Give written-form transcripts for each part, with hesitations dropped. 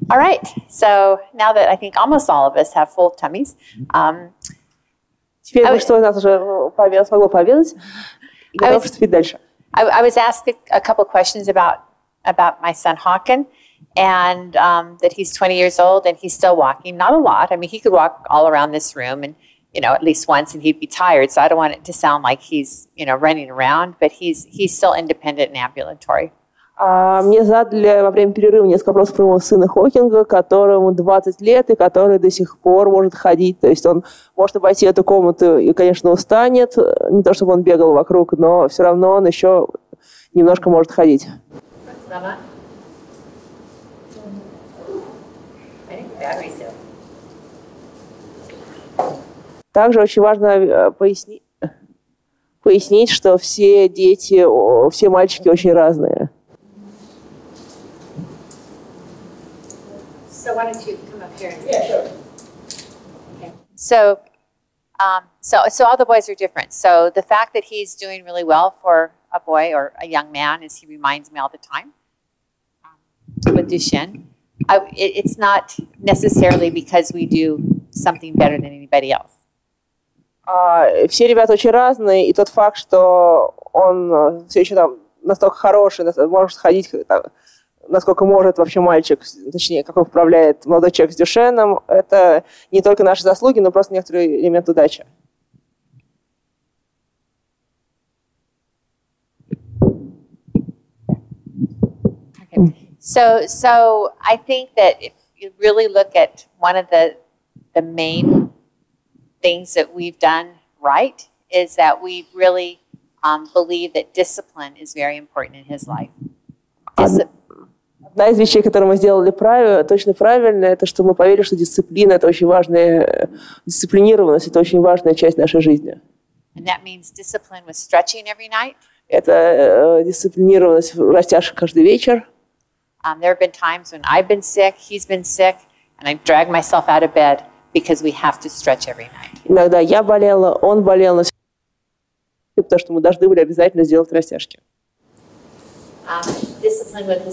All right. So now that I think almost all of us have full tummies, теперь большинство из нас уже смогло пообедать и готовы приступить дальше. I was asked a couple questions about my son Hawken, and that he's 20 years old and he's still walking. Not a lot. I mean, he could walk all around this room and, at least once, and he'd be tired. So I don't want it to sound like he's, running around, but he's still independent and ambulatory. Мне задали во время перерыва несколько вопросов про моего сына Хокинга, которому 20 лет и который до сих пор может ходить. То есть он может обойти эту комнату и, конечно, устанет. Не то, чтобы он бегал вокруг, но все равно он еще немножко может ходить. Также очень важно пояснить, что все дети, все мальчики очень разные. So why don't you come up here? Yeah, sure. Okay. So all the boys are different. So the fact that he's doing really well for a boy or a young man, as he reminds me all the time, with Duchenne, it's not necessarily because we do something better than anybody else. Все ребята очень разные, и тот факт, что он все еще там настолько хороший, может ходить, насколько может вообще мальчик, точнее, как он управляет молодой человек с Дюшенном, это не только наши заслуги, но просто некоторый элемент удачи. Okay. So I think that if you really look at one of the main things that we've done right is that we really believe that discipline is very important in his life. Одна из вещей, которые мы сделали точно правильно, это что мы поверили, что дисциплина – это очень важная, дисциплинированность – это очень важная часть нашей жизни. And that means discipline with stretching every night. Это дисциплинированность в растяжках каждый вечер. There have been times when I've been sick, he's been sick, and I drag myself out of bed because we have to stretch every night. Иногда я болела, он болел, но потому что мы должны были обязательно сделать растяжки. Discipline with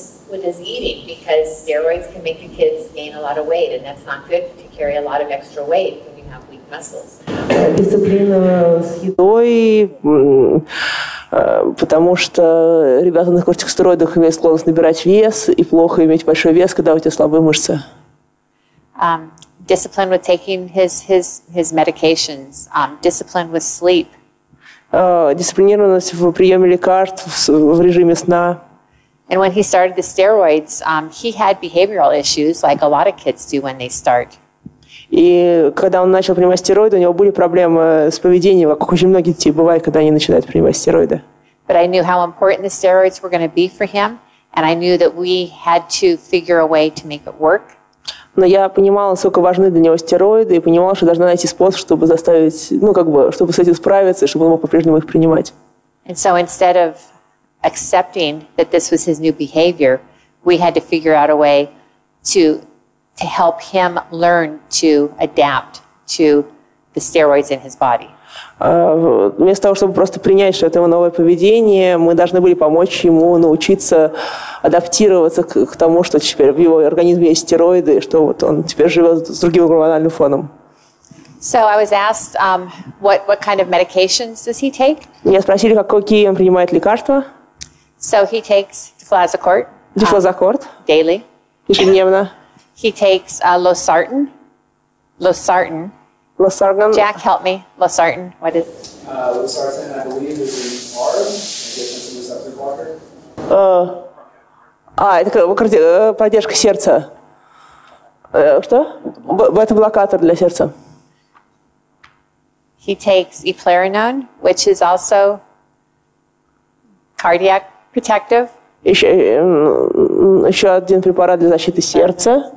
his eating, because steroids can make the kids gain a lot of weight, and that's not good to carry a lot of extra weight when you have weak muscles. Дисциплина с едой, потому что ребята на кортикостероидах имеют склонность набирать вес, и плохо иметь большой вес, когда у тебя слабые мышцы. Discipline with taking his medications. Discipline with sleep. Дисциплинированность в приеме лекарств, в режиме сна. And when he started the steroids, he had behavioral issues like a lot of kids do when they start. И когда он начал принимать стероиды, у него были проблемы с поведением, как очень многие детей бывает, когда они начинают принимать стероиды. But I knew how important the steroids were going to be for him, and I knew that we had to figure a way to make it work. Но я понимала, насколько важны для него стероиды, и понимала, что должна найти способ, чтобы заставить, чтобы с этим справиться, и чтобы он мог по-прежнему их принимать. And so instead of accepting that this was his new behavior, we had to figure out a way to help him learn to adapt to the steroids in his body. Вместо того, чтобы просто принять, что это его новое поведение, мы должны были помочь ему научиться адаптироваться к тому, что теперь в его организме есть стероиды, и что вот он теперь живет с другим гормональным фоном. So I was asked, what kind of medications does he take? Меня спросили, какие он принимает лекарства. So he takes Deflazocort. Deflazocort. Daily. Ежедневно. He takes Losartan. Losartan. Losartan. Jack, help me. Losartan. What is? Losartan, I believe, is an ARB. It's a receptor blocker. Это поддержка сердца. Что? Бета-блокатор для сердца. He takes eplerenone, which is also cardiac protective. Еще один препарат для защиты сердца.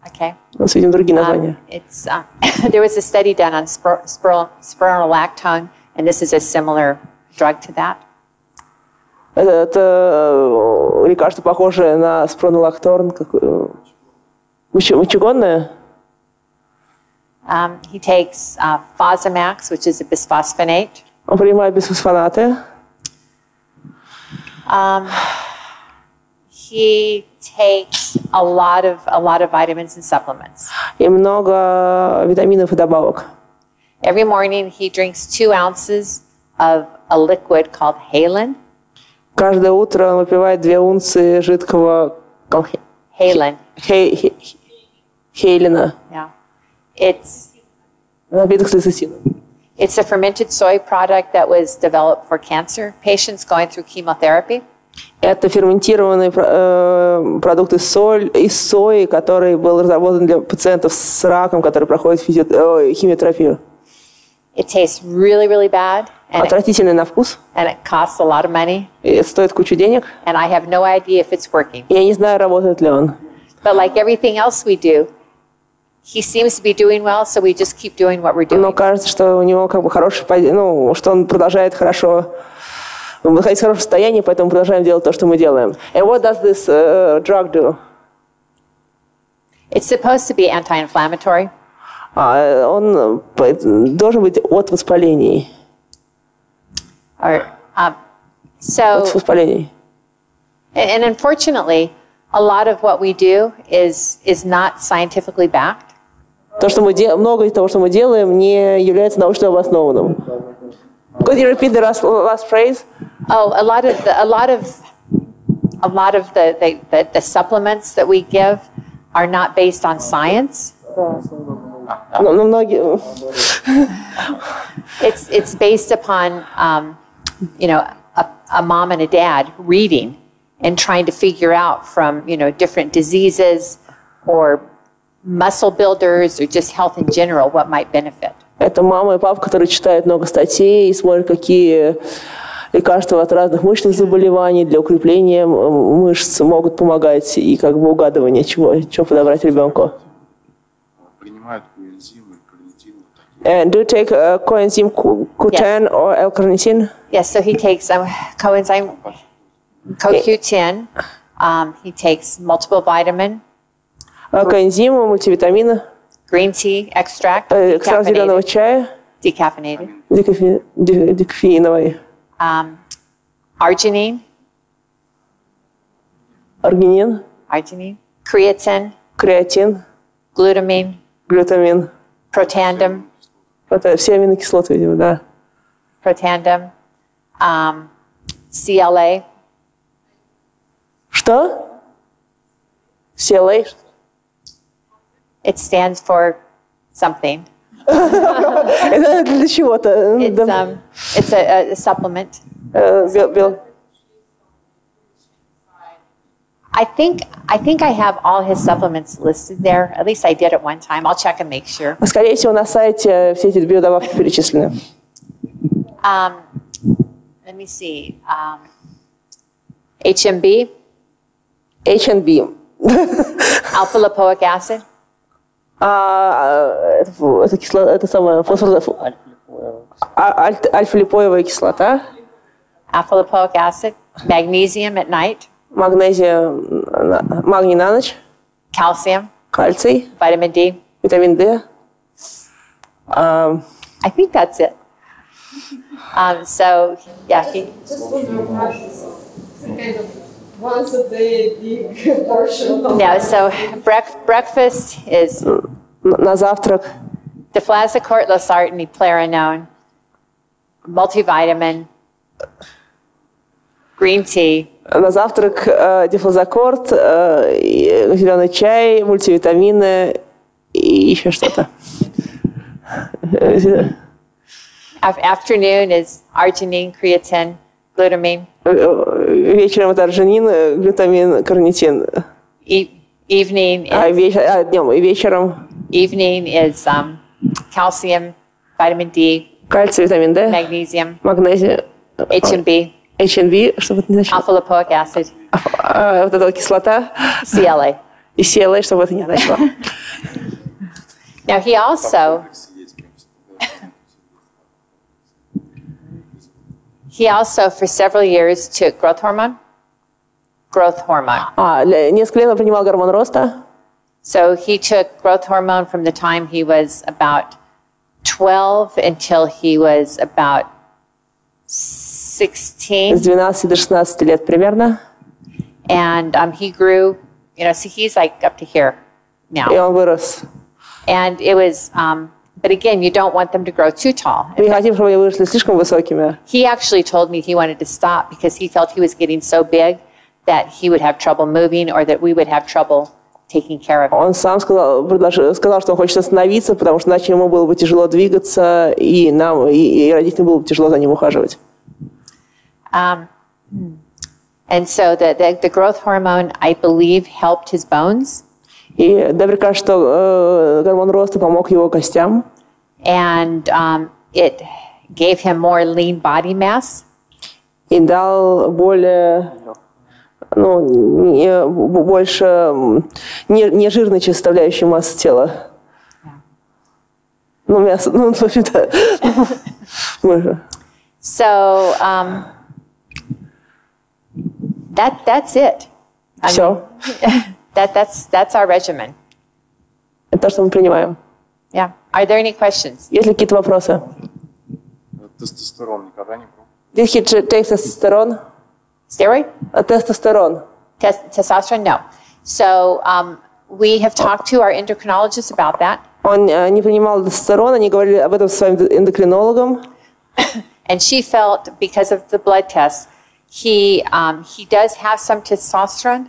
Okay. У нас, видимо, другие названия. There was a study done on spironolactone, and this is a similar drug to that. Это лекарство, похожее на спронолакторн, мочегонное. He takes Fosamax, which is a bisphosphonate. Он принимает бисфосфонаты. He takes a lot of vitamins and supplements. И много витаминов и добавок. Every morning he drinks 2 ounces of a liquid called Halen. Каждое утро он выпивает 2 унции жидкого Halen. Хейлина. Yeah. It's Напиток с лецитином. It's a fermented soy product that was developed for cancer patients going through chemotherapy. Это ферментированный продукт из сои, который был разработан для пациентов с раком, которые проходят химиотерапию. It tastes really, really bad. Отвратительный на вкус. And it costs a lot of money. И это стоит кучу денег. And I have no idea if it's working. Я не знаю, работает ли он. But like everything else we do, he seems to be doing well, so we just keep doing what we're doing. Но кажется, что у него как бы хороший, что он продолжает хорошо находиться в хорошем состоянии, поэтому продолжаем делать то, что мы делаем. And what does this drug do? It's supposed to be anti-inflammatory. Он должен быть от воспалений. Or, От so, воспалений. and unfortunately, a lot of what we do is not scientifically backed. То, что мы много из того, что мы делаем, не является научно обоснованным. Could you repeat the last phrase? Oh, a lot of the supplements that we give are not based on science. Но многие. It's based upon a mom and a dad reading and trying to figure out from different diseases or muscle builders or just health in general what might benefit. Это мама и папа, которые читают много статей и смотрят, какие лекарства от разных мышечных заболеваний для укрепления мышц могут помогать и как бы угадывание, чего подобрать ребенку. Принимают коэнзимы, карнитин. And do you take coenzyme Q10 or L-carnitin? Yes, so he takes coenzyme CoQ10. He takes multiple vitamin, Коэнзимы, мультивитамины, green tea extract, экстракт зеленого чая, decaffeinated, декофеиновый, arginine, аргинин, creatine, креатин, glutamine, глютамин. protandum, Это все аминокислоты, видимо, да. protandum, CLA, Что? CLA? it stands for something. Это для чего-то. It's a supplement. I think I have all his supplements listed there. At least I did at one time. I'll check and make sure. Скорее всего, на сайте все эти биодобавки перечислены. Let me see. HMB, H&B. alpha lipoic acid, Это кислота, это самое фосфор, альфа-липоевая кислота, alpha lipoic acid, magnesium at night, магний на ночь, calcium, кальций, vitamin D. витамин D. I think that's it. So yeah, Once a day, big portion. yeah. So breakfast is На завтрак deflazacort, losartan, eplerenone, multivitamin, green tea, На завтрак дифлозакорт, зеленый чай, мультивитамины и еще что-то. Afternoon is arginine, creatine, glutamine. Вечером это аржинин, глютамин, карнитин. Evening is Днем и вечером is calcium, vitamin D, кальций, витамин D, magnesium, магнезий, HMB, H&B, что бы это ни значило. alpha lipoic acid, Вот эта вот кислота CLA. и CLA, что бы это ни значило. Now he also for several years took growth hormone. Несколько лет он принимал гормон роста. So he took growth hormone from the time he was about 12 until he was about 16. С 12 до 16 лет примерно. And he grew so he's like up to here И now. он вырос. And it was, but again, you don't want them to grow too tall. Мы не хотим, чтобы они выросли слишком высокими. He actually told me he wanted to stop because he felt he was getting so big that he would have trouble moving or that we would have trouble taking care of him. Он сам сказал, что он хочет остановиться, потому что иначе ему было бы тяжело двигаться, и нам, и родителям было бы тяжело за ним ухаживать. And so the growth hormone, I believe, helped his bones. И Дебри кажется, что гормон роста помог его костям. And it gave him more lean body mass. И дал более, больше не жирной составляющей массы тела. Мясо, в общем-то. So that's it. Все. That's our regimen. Это то, что мы принимаем. Yeah. Are there any questions? Есть ли какие-то вопросы? Тестостерон никогда не пробовал? Did he take testosterone? Steroid? Testosterone. Testosterone? No. So we have talked to our endocrinologist about that. Он не принимал тестостерон, они говорили об этом со своим эндокринологом. And she felt, because of the blood test, he does have some testosterone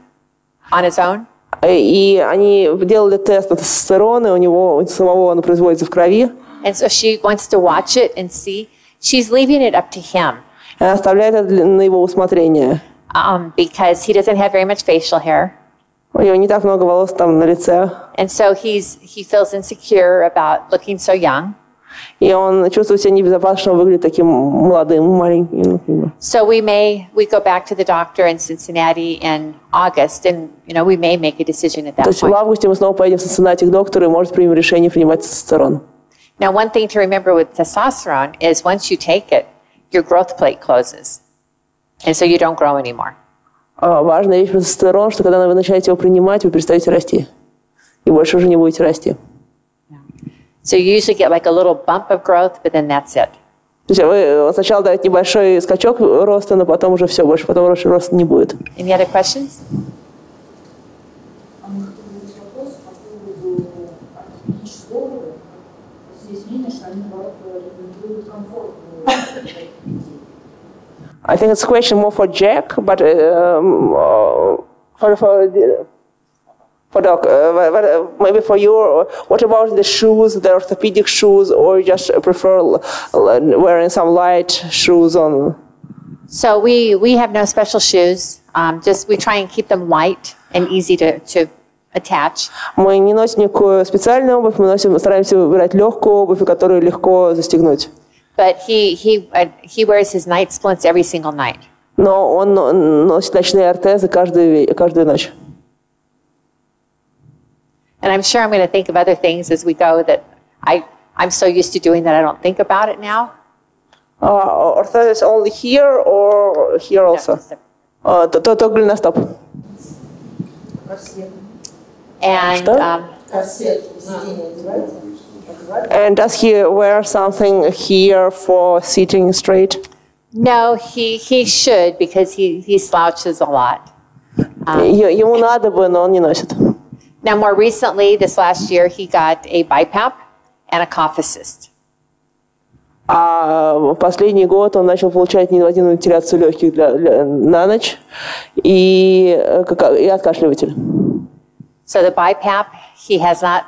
on his own. И они делали тест на тестостерон, и у него самого он производится в крови. And so she wants to watch it and see. She's leaving it up to him. Она оставляет это на его усмотрение. Because he doesn't have very much facial hair. У него не так много волос там на лице. And so he feels insecure about looking so young. И он чувствует себя небезопасно, выглядит таким молодым, маленьким. So we go back to the doctor in Cincinnati in August, and we may make a decision at that То есть в point. августе мы снова поедем в Cincinnati к доктору и, может, примем решение принимать тестостерон. Now, one thing to remember with testosterone is once you take it, your growth plate closes, and so you don't grow anymore. Важная вещь про тестостерон, что когда вы начинаете его принимать, вы перестаете расти. И больше уже не будете расти. So you usually get like a little bump of growth, but then that's it. То есть вы сначала даете небольшой скачок роста, но потом уже все, больше потом роста не будет. Any other questions? Вопрос по поводу ортопедического опыта. Здесь мнение, что они, наоборот, рекомендуют комфортную детей. I think it's a question more for Jack, but for Doc, maybe for you, what about the shoes, the orthopedic shoes, or you just prefer wearing some light shoes on? So we have no special shoes. Just we try and keep them light and easy to attach. Мы не носим никакую специальную обувь, мы стараемся выбирать легкую обувь, которую легко застегнуть. But he wears his night splints every single night. Но он носит ночные ортезы каждую ночь. And I'm sure I'm going to think of other things as we go that I'm so used to doing that I don't think about it now. Orthosis only here or here also? Только голеностоп. And And does he wear something here for sitting straight? no, he should because he slouches a lot. Ему надо бы, но он не носит. Now, more recently, this last year, he got a BiPAP and a cough assist. А в последний год он начал получать невидимую вентиляцию легких на ночь и откашливатель. So the BiPAP, he has not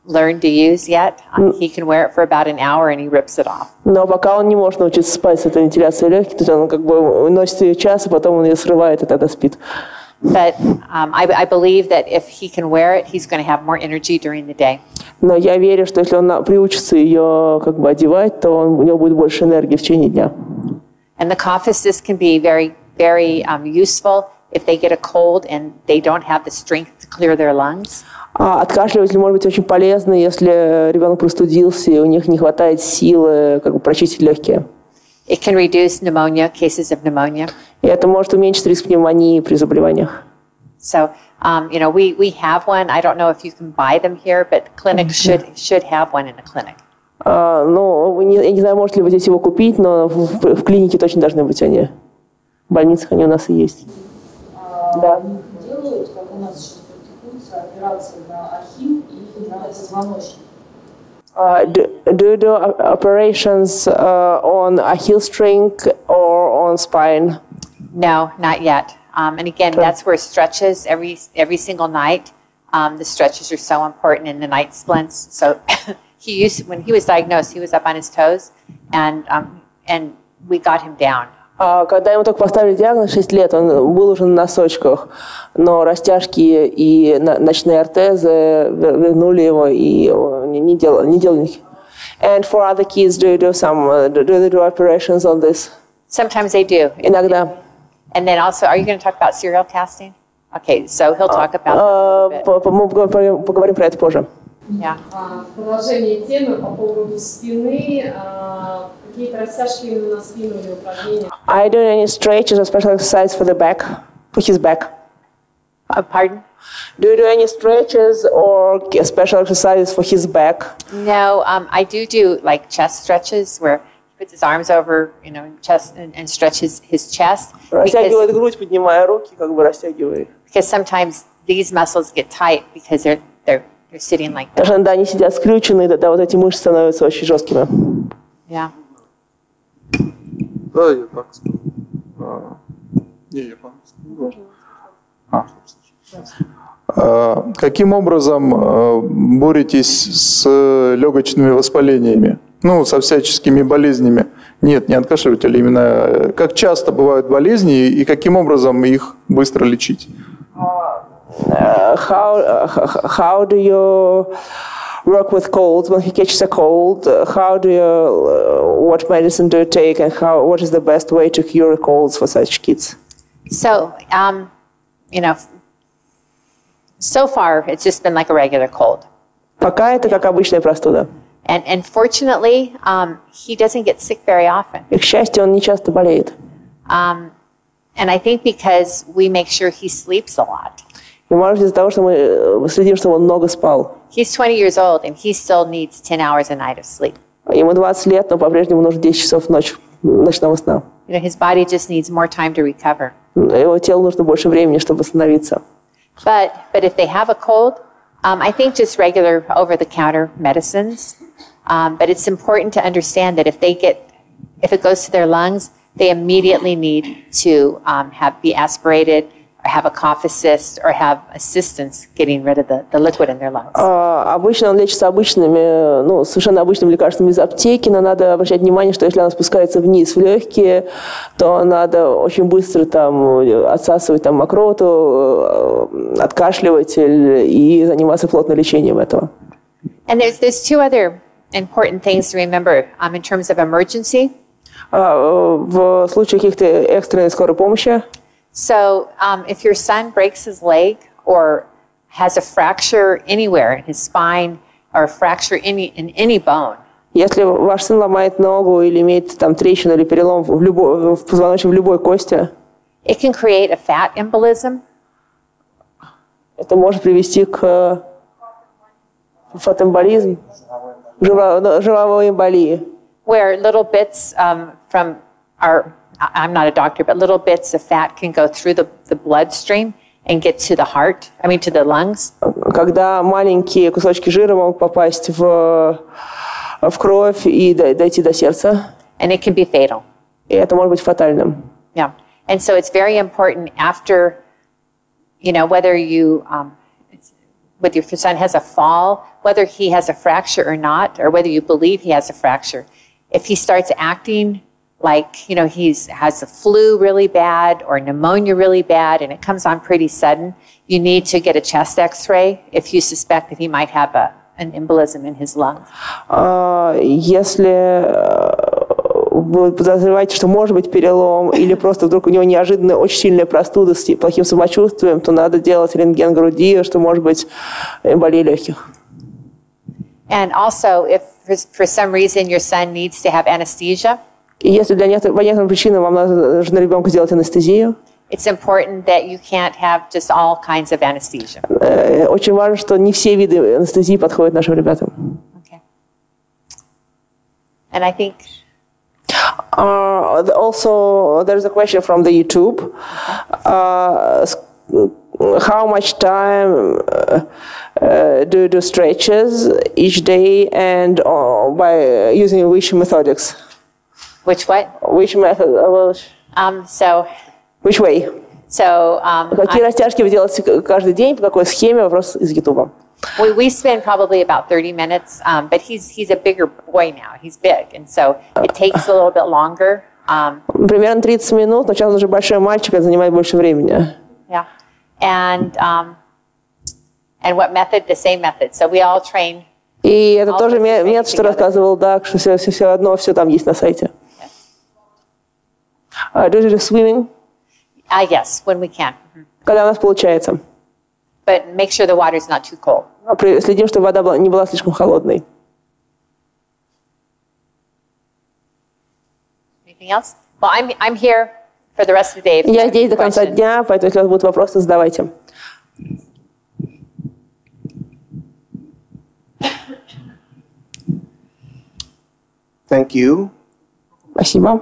learned to use yet. He can wear it for about an hour and he rips it off. Но пока он не может научиться спать с этой вентиляцией легких, то есть он как бы носит ее час, а потом он ее срывает и тогда спит. But I believe that if he can wear it, he's going to have more energy during the day. Но я верю, что если он приучится ее как бы одевать, то у него будет больше энергии в течение дня. And the cough assist can be very, very useful if they get a cold and they don't have the strength to clear their lungs. Откашливатель может быть очень полезный, если ребенок простудился и у них не хватает силы как бы прочистить легкие. It can reduce pneumonia, cases of pneumonia. И это может уменьшить риск пневмонии при заболеваниях. So, we have one. I don't know if you can buy them here, but clinics should have one in a clinic. Ну, я не знаю, можете ли вы здесь его купить, но в клинике точно должны быть они. В больницах они у нас и есть. Да. Делают, как у нас сейчас операцию на ахилл и на позвоночник. Do you do operations on Achilles string or on spine? No, not yet. And again, that's where stretches every single night. The stretches are so important in the night splints. So when he was diagnosed, he was up on his toes, and we got him down. Когда ему только поставили диагноз 6 лет, он был уже на носочках, но растяжки и ночные ортезы вернули его и не делали их. And for other kids, do they do operations on this? Sometimes they do. Иногда. And then also, are you going to talk about serial casting? Okay, so he'll talk about that a little bit. Мы поговорим про это позже. Yeah. Продолжение темы по поводу спины. Какие-то растяжки именно на спину или упражнения? Are you doing any stretches or special exercise for the back, for his back? Pardon? Do you do any stretches or special exercises for his back? No, I do like chest stretches where he puts his arms over, chest and stretches his chest. Растягивает грудь, поднимая руки, как бы растягивает. Because sometimes these muscles get tight because they're sitting like that. Потому что иногда они сидят скрюченные, тогда вот эти мышцы становятся очень жесткими. Yeah. Да, я так скажу. Я по-английски. Каким образом боретесь с легочными воспалениями? Ну, со всяческими болезнями? Нет, не откашливатель, именно как часто бывают болезни и каким образом их быстро лечить? How do you work with colds when he catches a cold? What medicine do you take, and what is the best way to cure colds for such kids? So, so far it's just been like a regular cold. Пока это как обычная простуда. And fortunately, he doesn't get sick very often. И, к счастью, он не часто болеет. And I think because we make sure he sleeps a lot. И, может быть, из-за того, что мы следим, чтобы он много спал. He's 20 years old, and he still needs 10 hours a night of sleep. Ему 20 лет, но по-прежнему нужно 10 часов ночного сна. His body just needs more time to recover. Его телу нужно больше времени, чтобы восстановиться. But if they have a cold, I think just regular over-the-counter medicines. But it's important to understand that if it goes to their lungs, they immediately need to be aspirated, or have a cough assist, or have assistance getting rid of the liquid in their lungs. Обычно он лечится обычными, совершенно обычными лекарствами из аптеки, но надо обращать внимание, что если она спускается вниз в легкие, то надо очень быстро отсасывать мокроту, откашливатель и заниматься плотным лечением этого. And there's two other important things to remember in terms of emergency. В случае каких-то экстренной скорой помощи. So if your son breaks his leg or has a fracture anywhere in his spine or a fracture in any bone. Если ваш сын ломает ногу или имеет трещину или перелом в позвоночнике в любой кости, it can create a fat embolism. Это может привести к фатэмболизму, жировой эмболии. Where little bits from I'm not a doctor, but little bits of fat can go through the bloodstream and get to the heart, to the lungs. Когда маленькие кусочки жира могут попасть в кровь и дойти до сердца. And it can be fatal. И это может быть фатальным. Yeah. And so it's very important after, whether your son has a fall, whether he has a fracture or not, or whether you believe he has a fracture. If he starts acting like, he has the flu really bad or pneumonia really bad and it comes on pretty sudden, you need to get a chest x-ray if you suspect that he might have an embolism in his lungs. Если вы подозреваете, что может быть перелом или просто вдруг у него неожиданно очень сильная простуда с плохим самочувствием, то надо делать рентген груди, что может быть эмболия легких. And also, if for some reason your son needs to have anesthesia, и если по некоторым причинам вам нужно ребенку сделать анестезию, it's important that you can't have just all kinds of anesthesia. Очень важно, что не все виды анестезии подходят нашим ребятам. Okay. And I think also, there's a question from the YouTube. how much time do you do stretches each day, and by using which methodics? Which what? Which method? Which way? Какие растяжки вы делаете каждый день, по какой схеме? Вопрос из YouTube. We spend probably about 30 minutes, but he's a bigger boy now. He's big, and so it takes a little bit longer. Примерно 30 минут, но сейчас он уже большой мальчик, это занимает больше времени. Yeah, and what method? The same method. So we all train. И это тоже метод, что рассказывал Даг, что все одно, все там есть на сайте. Do you do swimming? Yes, when we can. Когда у нас получается. But make sure the water is not too cold. Следим, чтобы вода не была слишком холодной. Anything else? Well, I'm here for the rest of the day. Я здесь до конца дня, поэтому если у вас будут вопросы, задавайте. Thank you. Спасибо.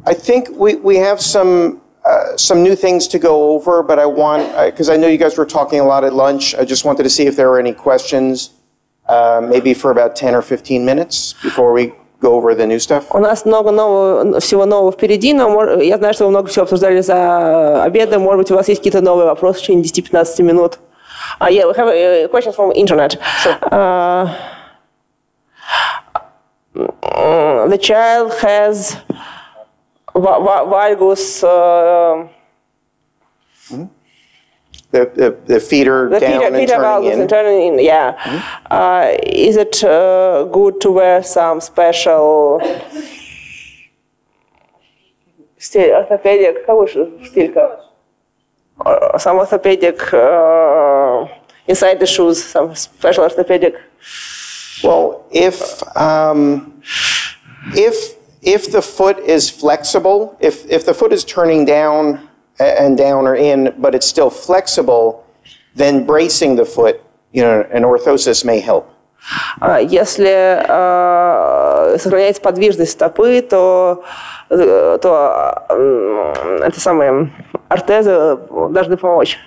I think we have some new things to go over, but I want, because I know you guys were talking a lot at lunch, I just wanted to see if there were any questions, maybe for about 10 or 15 minutes before we go over the new stuff. У нас много всего нового впереди, но я знаю, что вы много всего обсуждали за обедом. Может быть, у вас есть какие-то новые вопросы в течение 10-15 минут. Yeah, we have a question from internet. Sure. The child has valgus. The feeder down and turning in. Turning in, yeah. Is it good to wear some special orthopedic? Some orthopedic inside the shoes, some special orthopedic. Well, if the foot is flexible, if the foot is turning down and down or in, but it's still flexible, then bracing the foot, an orthosis may help. Если сохраняется подвижность стопы, то это самые ортезы должны помочь.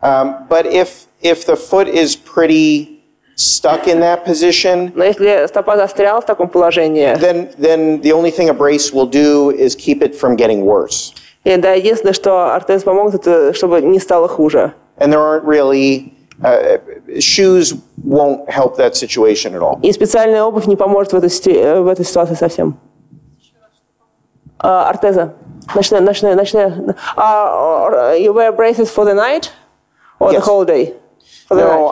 But if the foot is pretty stuck in that position, но если стопа застряла в таком положении, then the only thing a brace will do is keep it from getting worse. И да, единственное, что ортез помогут, это чтобы не стало хуже. And there aren't really shoes won't help that situation at all. И специальная обувь не поможет в этой ситуации совсем. Ортеза. Ночная. You wear braces for the night or the whole day? No,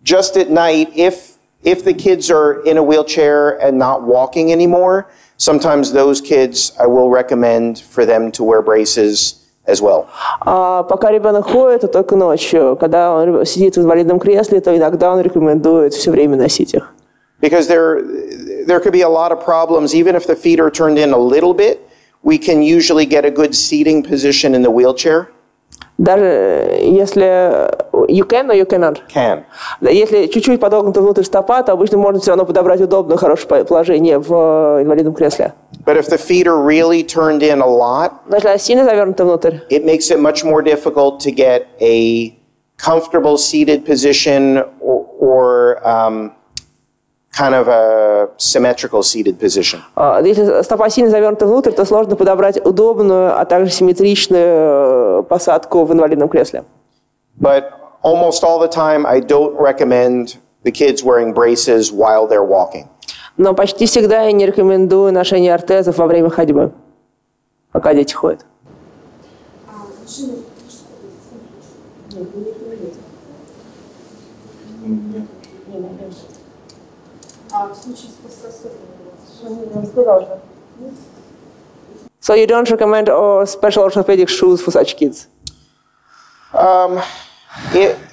just at night, if the kids are in a wheelchair and not walking anymore, sometimes those kids I will recommend for them to wear braces as well. Пока ребенок ходит, то только ночью. Когда он сидит в инвалидном кресле, то иногда он рекомендует все время носить их. Because there could be a lot of problems, even if the feet are turned in a little bit, we can usually get a good seating position in the wheelchair. Даже если you can or you cannot? Can. Если чуть-чуть подогнута внутрь стопа, то обычно можно все равно подобрать удобное, хорошее положение в инвалидном кресле. But if the feet are really turned in a lot, но если сильно завернута внутрь, it makes it much more difficult to get a comfortable seated position or kind of a symmetrical seated position. Если стопа сильно завернута внутрь, то сложно подобрать удобную, а также симметричную посадку в инвалидном кресле. But almost all the time, I don't recommend the kids wearing braces while they're walking. Но почти всегда я не рекомендую ношение ортезов во время ходьбы, пока дети ходят. So you don't recommend special orthopedic shoes for such kids?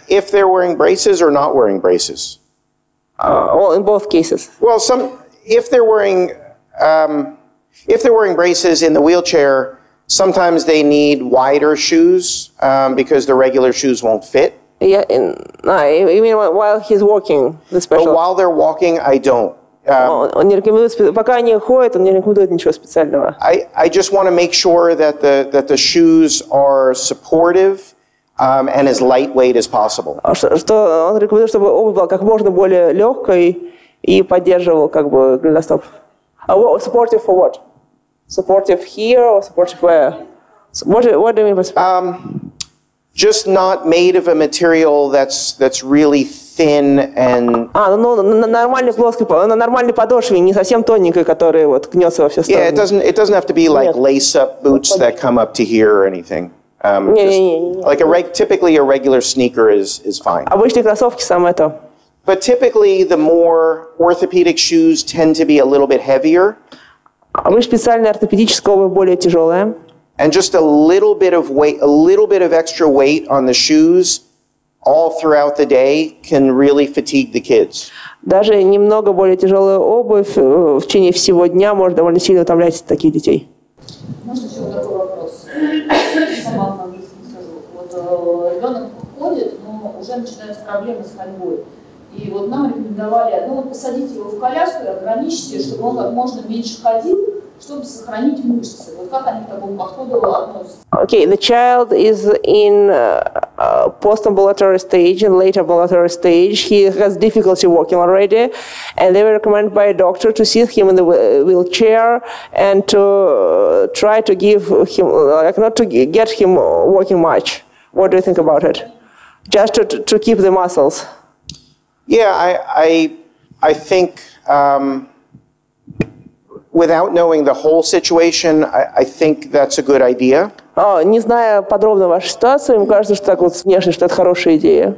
If they're wearing braces or not wearing braces? Well, in both cases. Well, if they're wearing braces in the wheelchair, sometimes they need wider shoes because the regular shoes won't fit. Yeah, you mean while he's walking, the special? But while they're walking, I don't. Он не рекомендует, пока они ходят, он не рекомендует ничего специального. I just want to make sure that the shoes are supportive and as lightweight as possible. Что он рекомендует, чтобы обувь была как можно более легкой и поддерживал как бы голеностоп. Supportive for what? Supportive here or supportive where? What do you mean by just not made of a material that's really thin and... ну, на нормальной плоской, на нормальной подошве, не совсем тоненькой, которая вот гнется во все стороны. Yeah, it doesn't have to be like lace-up boots that come up to here or anything. Like typically a regular sneaker is fine. Обычные кроссовки самое то. But typically the more orthopedic shoes tend to be a little bit heavier. Обычно специальная ортопедическая обувь более тяжелая. And just a little bit of extra weight on the shoes all throughout the day can really fatigue the kids. Даже немного более тяжелая обувь в течение всего дня может довольно сильно утомлять таких детей. Можно еще вот такой вопрос? Сама по-английски скажу. Вот ребенок ходит, но уже начинаются проблемы с ходьбой. И вот нам рекомендовали, посадить его в коляску и ограничьте, чтобы он как можно меньше ходил, чтобы сохранить мышцы. Вот как они к такому подходу относятся? Okay, the child is in post-ambulatory stage and late ambulatory stage. He has difficulty walking already, and they were recommended by a doctor to sit him in the wheelchair and to try to give him, like not to get him walking much. What do you think about it? Just to keep the muscles. Yeah, I think without knowing the whole situation, I think that's a good idea. Не зная подробно вашу ситуацию, мне кажется, что так вот внешне, что это хорошая идея.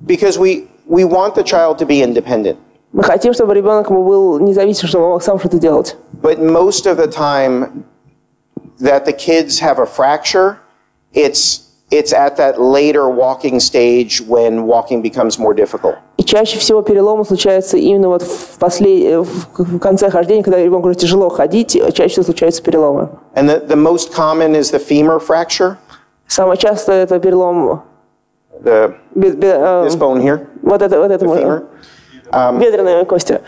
Because we want the child to be independent. Мы хотим, чтобы ребенок был независим, чтобы он мог сам что-то делать. But most of the time that the kids have a fracture, it's at that later walking stage when walking becomes more difficult. И чаще всего переломы случаются именно вот в конце хождения, когда ребенку уже тяжело ходить, чаще всего случаются переломы. And the most common is the femur fracture. Самое часто это перелом. This bone here. Вот это femur. Бедренные кости.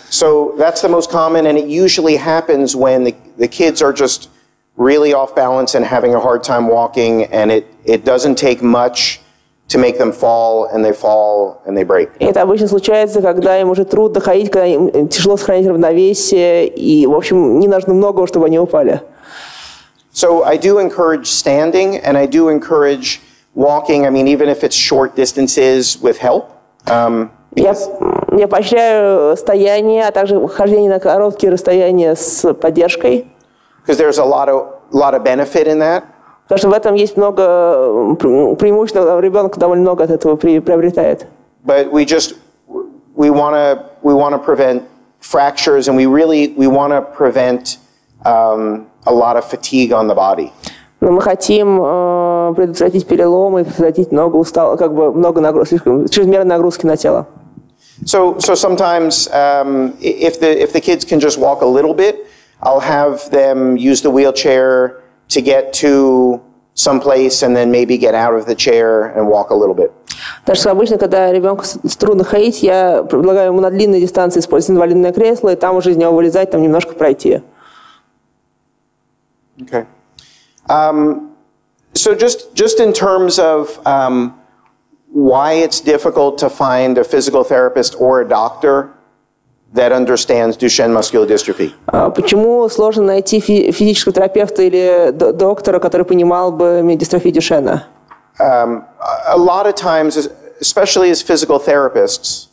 So that's the most common, and it usually happens when the kids are just really off balance and having a hard time walking, and it doesn't take much to make them fall and they break. Это обычно случается, когда им уже трудно ходить, когда им тяжело сохранить равновесие, и, в общем, не нужно многого, чтобы они упали. So I do encourage standing, and I do encourage walking, I mean, even if it's short distances with help. Я поощряю стояние, а также хождение на короткие расстояния с поддержкой. Because there's a lot of benefit in that. Потому что в этом есть много преимуществ, ребенок довольно много от этого приобретает. But we want to prevent fractures, and we want to prevent a lot of fatigue on the body. Но мы хотим предотвратить переломы, предотвратить много чрезмерной нагрузки на тело. So sometimes if the kids can just walk a little bit, I'll have them use the wheelchair to get to some place and then maybe get out of the chair and walk a little bit. Так что обычно, когда ребенку трудно ходить, я предлагаю ему на длинной дистанции использовать инвалидное кресло и там уже из него вылезать, там немножко пройти. Okay. So just in terms of why it's difficult to find a physical therapist or a doctor that understands Duchenne muscular dystrophy. Почему сложно найти физического терапевта или доктора, который понимал бы миодистрофию Дюшенна? A lot of times, especially as physical therapists,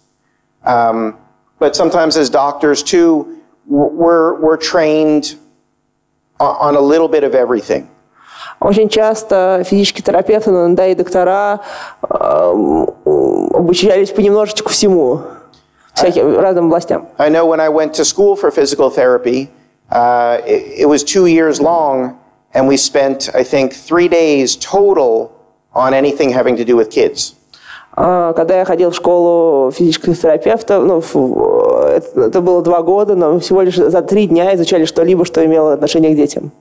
but sometimes as doctors too, we're trained on a little bit of everything. Очень часто физические терапевты, да и доктора обучались понемножечку всему. Разным областям. I know when I went to school for physical therapy, it was 2 years long, and we spent, I think, 3 days total on anything having to do with kids. Когда я ходил в школу физических терапевтов, это было 2 года, но всего лишь за 3 дня изучали что-либо, что имело отношение к детям.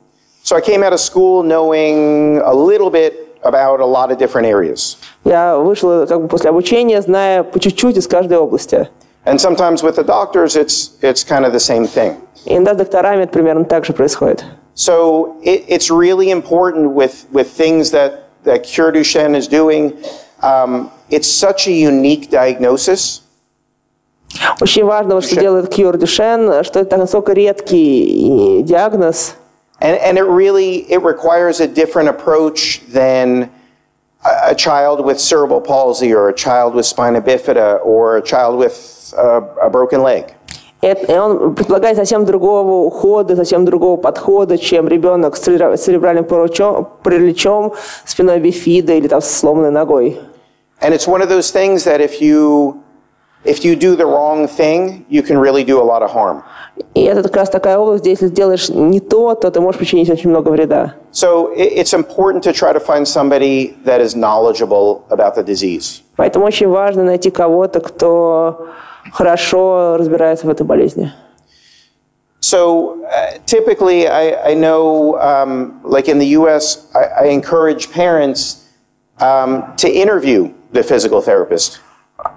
So I came out of school knowing a little bit about a lot of different areas. Я вышел после обучения, зная по чуть-чуть из каждой области. And sometimes with the doctors, it's kind of the same thing. Иногда с докторами это примерно так же происходит. So it's really important with things that Cure Duchenne is doing. It's such a unique diagnosis. Очень важно, что делает Cure Duchenne, что это настолько редкий диагноз. And it requires a different approach than a child with cerebral palsy or a child with spina bifida or a child with a broken leg. И он предлагает совсем другого ухода, совсем другого подхода, чем ребенок с церебральным параличом, спиной бифида или там, с сломанной ногой. And it's one of those things that if you do the wrong thing, you can really do a lot of harm. И это как раз такая область, где если сделаешь не то ты можешь причинить очень много вреда. So it's important to try to find somebody that is knowledgeable about the disease. Поэтому очень важно найти кого-то, кто хорошо разбирается в этой болезни. So typically, I know, like in the U.S., I encourage parents to interview the physical therapist.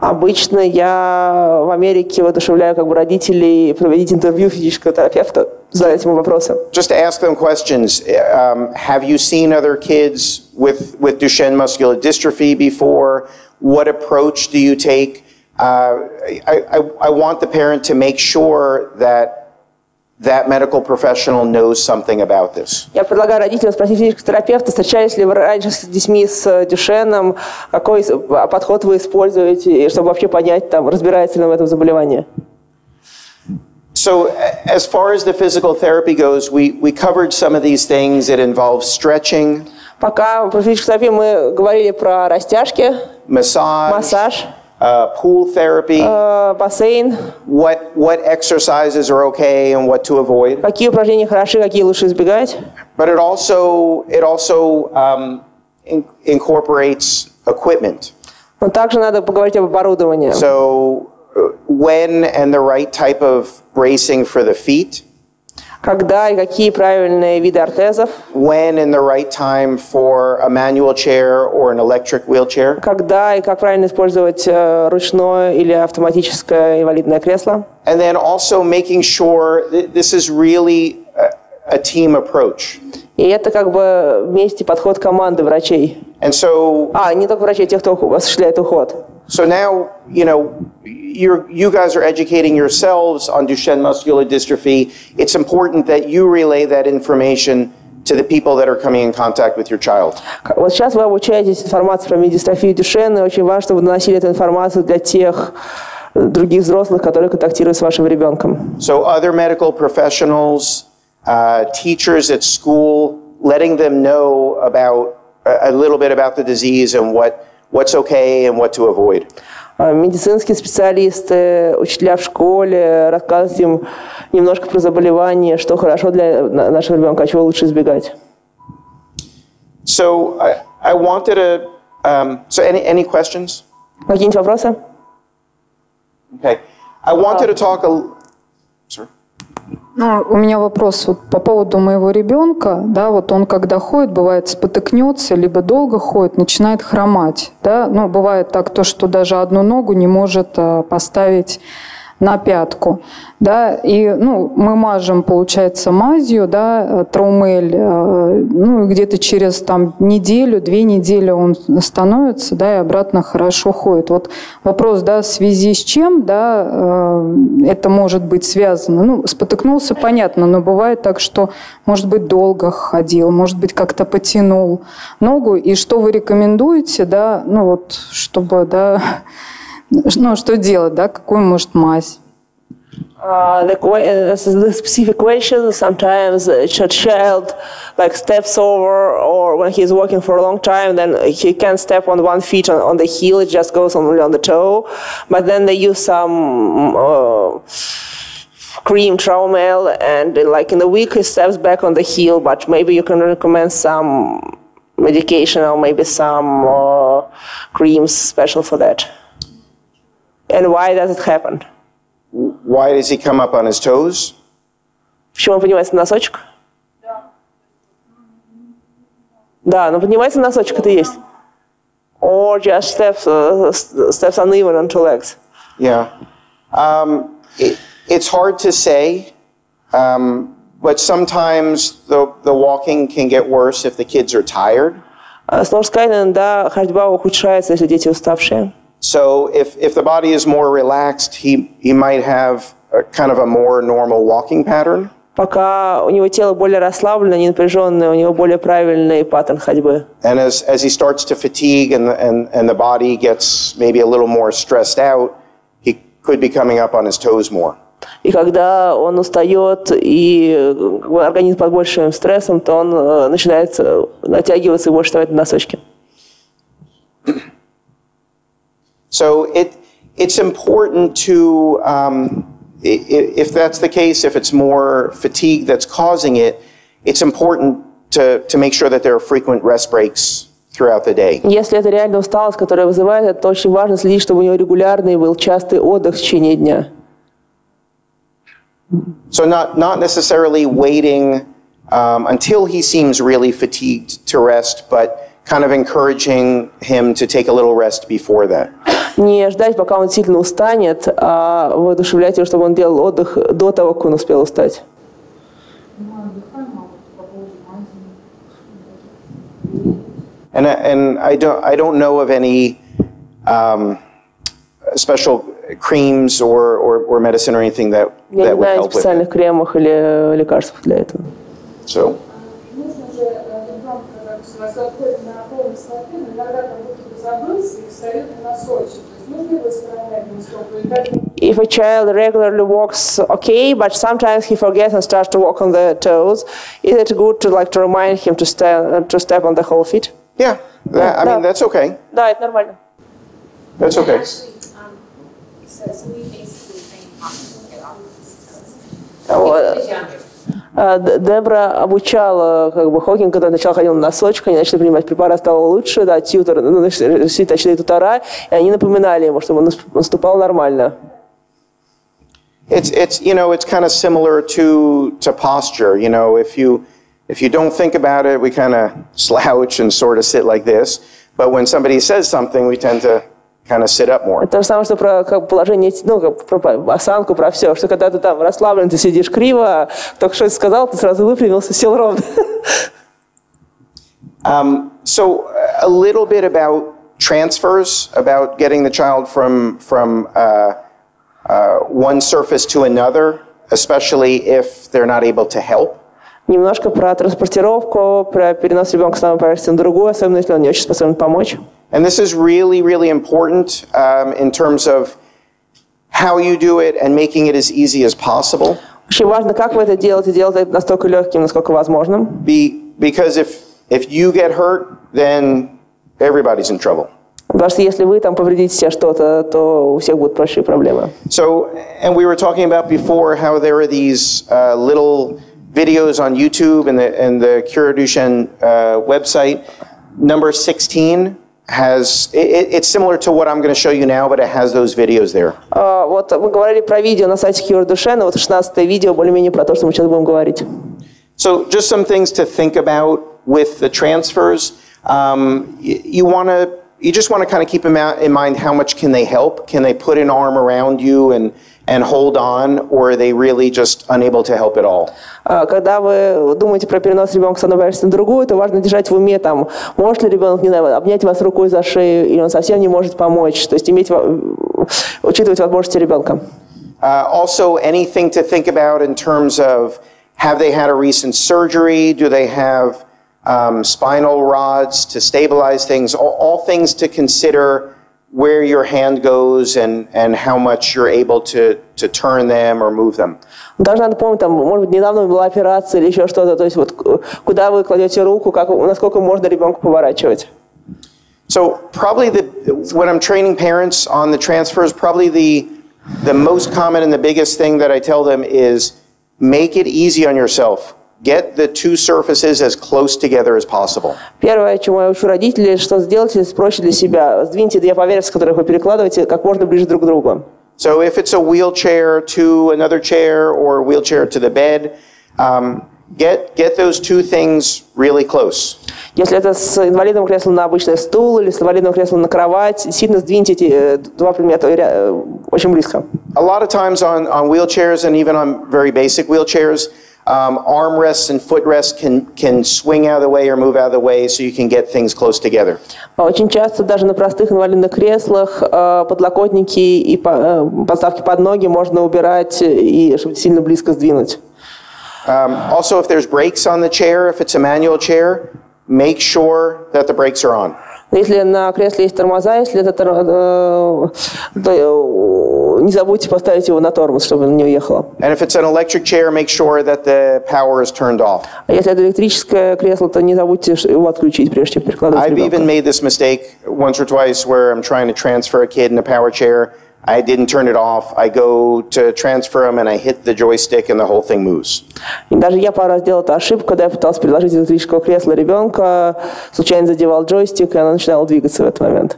Обычно я в Америке воодушевляю родителей проводить интервью физического терапевта, задать ему вопросы. Just ask them questions. Have you seen other kids with Duchenne muscular dystrophy before? What approach do you take? I want the parent to make sure that medical professional knows something about this. Я предлагаю родителям спросить физического терапевта, встречались ли вы раньше с детьми с Дюшенном, какой подход вы используете, чтобы вообще понять, разбирается ли он в этом заболевании. So as far as the physical therapy goes, we covered some of these things. It involves stretching. Пока про физическую терапию мы говорили про растяжки, массаж, pool therapy, бассейн. What exercises are okay and what to avoid. Какие упражнения хороши, какие лучше избегать. But it also incorporates equipment. Но также надо поговорить об оборудовании. So when and the right type of bracing for the feet. Когда и какие правильные виды ортезов. When and the right time for a manual chair or an electric wheelchair. Когда и как правильно использовать ручное или автоматическое инвалидное кресло. And then also making sure that this is really a team approach. И это вместе подход команды врачей. And so, не только врачей, тех, кто осуществляет уход. So now, you guys are educating yourselves on Duchenne muscular dystrophy. It's important that you relay that information to the people that are coming in contact with your child. Вот сейчас вы обучаетесь информации про миодистрофию Дюшенна, и очень важно, чтобы вы доносили эту информацию для тех других взрослых, которые контактируют с вашим ребенком. So other medical professionals, teachers at school, letting them know about a little bit about the disease and what's okay and what to avoid. Медицинские специалисты, учителя в школе, рассказывать им немножко про заболевание, что хорошо для нашего ребенка, а чего лучше избегать. So I wanted to. So any questions? Какие-нибудь вопросы? Okay. I wanted to talk Sorry. У меня вопрос по поводу моего ребенка. Да, вот он когда ходит, бывает спотыкнется, либо долго ходит, начинает хромать. Да? Бывает так, что даже одну ногу не может поставить на пятку. Да? И мы мажем, получается, мазью, да, траумель. Где-то через неделю, 2 недели он становится, да, и обратно хорошо ходит. Вот вопрос, да, в связи с чем, да, это может быть связано. Спотыкнулся, понятно, но бывает так, что, может быть, долго ходил, может быть, как-то потянул ногу. И что вы рекомендуете, да, чтобы, да, что делать, да, какую может мазь? The specific question, sometimes a child steps over, or when he's walking for a long time, then he can't step on one foot on the heel, it just goes only on the toe. But then they use some cream traumel, and in the week he steps back on the heel, but maybe you can recommend some medication or maybe some creams special for that. And why does it happen? Why does he come up on his toes? Почему он поднимается на носочек? Да, но поднимается на носочек, это есть. Or just steps uneven on 2 legs. Yeah. It's hard to say, but sometimes the walking can get worse if the kids are tired. Сложно сказать, иногда ходьба ухудшается, если дети уставшие. So if the body is more relaxed, he might have kind of a more normal walking pattern. Пока у него тело более расслаблено, не напряженное, у него более правильный паттерн ходьбы. And as he starts to fatigue and the body gets maybe a little more stressed out, he could be coming up on his toes more. И когда он устает и организм под большим стрессом, то он начинает натягиваться и больше вставать на носочки. So it's important to, if that's the case, if it's more fatigue that's causing it, it's important to make sure that there are frequent rest breaks throughout the day. Если это реально усталость, которая вызывает это, то очень важно следить, чтобы у него регулярный был частый отдых в течение дня. So not necessarily waiting until he seems really fatigued to rest, but kind of encouraging him to take a little rest before that. Не ждать, пока он сильно устанет, а воодушевлять его, чтобы он делал отдых до того, как он успел устать. And I don't know of any special creams or medicine or anything that would help with it. Я не знаю специальных кремах или лекарств для этого. So. Нужно же ребенка, допустим, отходит на полной слоты, но иногда как будто бы забылся и встает на носочек. То есть нужно его исправлять на стопу. If a child regularly walks okay, but sometimes he forgets and starts to walk on the toes, is it good to remind him to step on the whole feet? Yeah, I mean that's okay. Да, это нормально. That's okay. Actually, so we basically train hospitals to get off of his toes. Дебра обучала Хокинга, когда сначала ходил на носочках, они начали принимать препарат, стало лучше, да, тьютор, начали тутора, и они напоминали ему, чтобы он наступал нормально. It's kind of similar to posture. You know, if you don't think about it, we kind of slouch and sort of sit like this. But when somebody says something, we tend to kind of sit up more. Это то же самое, что про положение, про осанку, про все, что когда ты там расслаблен, ты сидишь криво, только что сказал, ты сразу выпрямился, сел ровно. So a little bit about transfers, about getting the child from one surface to another, especially if they're not able to help. Немножко про транспортировку, про перенос ребенка с одной поверхности на другую, особенно если он не очень способен помочь. And this is really, really important in terms of how you do it and making it as easy as possible. Очень важно, как вы это делаете, делать это настолько легким, насколько возможным. Because if you get hurt, then everybody's in trouble. Потому что если вы там повредите себе что-то, то у всех будут большие проблемы. So, and we were talking about before how there are these little videos on YouTube and the Cure Duchenne website. Number 16 it's similar to what I'm going to show you now, but it has those videos there. Вот мы говорили про видео на сайте Cure Duchenne, вот 16-е видео более-менее про то, что мы сейчас будем говорить. So just some things to think about with the transfers. You just want to kind of keep in mind how much can they help? Can they put an arm around you and hold on, or are they really just unable to help at all? Когда вы думаете про перенос ребенка с одной поверхности на другую, то важно держать в уме, там, может ли ребенок, не знаю, обнять вас рукой за шею, или он совсем не может помочь, то есть учитывать возможности ребенка. Also, anything to think about in terms of, have they had a recent surgery? Do they have spinal rods to stabilize things? All things to consider where your hand goes and how much you're able to turn them or move them. Даже надо помнить, там, может быть, недавно была операция или еще что-то, то есть вот куда вы кладете руку, насколько можно ребенку поворачивать. So probably when I'm training parents on the transfers, probably the most common and the biggest thing that I tell them is make it easy on yourself. Get the two surfaces as close together as possible. Первое, чему я учу родителей, что сделайте проще для себя. Сдвиньте две поверхности, которые вы перекладываете, как можно ближе друг к другу. So if it's a wheelchair to another chair or a wheelchair to the bed, Get those two things really close. Если это с инвалидным креслом на обычный стул или с инвалидным креслом на кровать, сильно сдвиньте эти два предмета очень близко. A lot of times on wheelchairs and even on very basic wheelchairs, armrests and footrests can swing out of the way or move out of the way so you can get things close together. Очень часто даже на простых инвалидных креслах подлокотники и подставки под ноги можно убирать, и чтобы сильно близко сдвинуть. Also, if there's brakes on the chair, if it's a manual chair, make sure that the brakes are on. Если на кресле есть тормоза, если это то не забудьте поставить его на тормоз, чтобы он не уехало. And if it's an electric chair, make sure that the power is turned off. А если это электрическое кресло, то не забудьте его отключить, прежде чем перекладывать I've ребенка. even made this mistake once or twice where I'm trying to transfer a kid in a power chair. I didn't turn it off. I go to transfer him and I hit the joystick and the whole thing moves. И даже я пару раз делал эту ошибку, когда я пытался переложить из электрического кресла ребенка, случайно задевал джойстик, и она начинала двигаться в этот момент.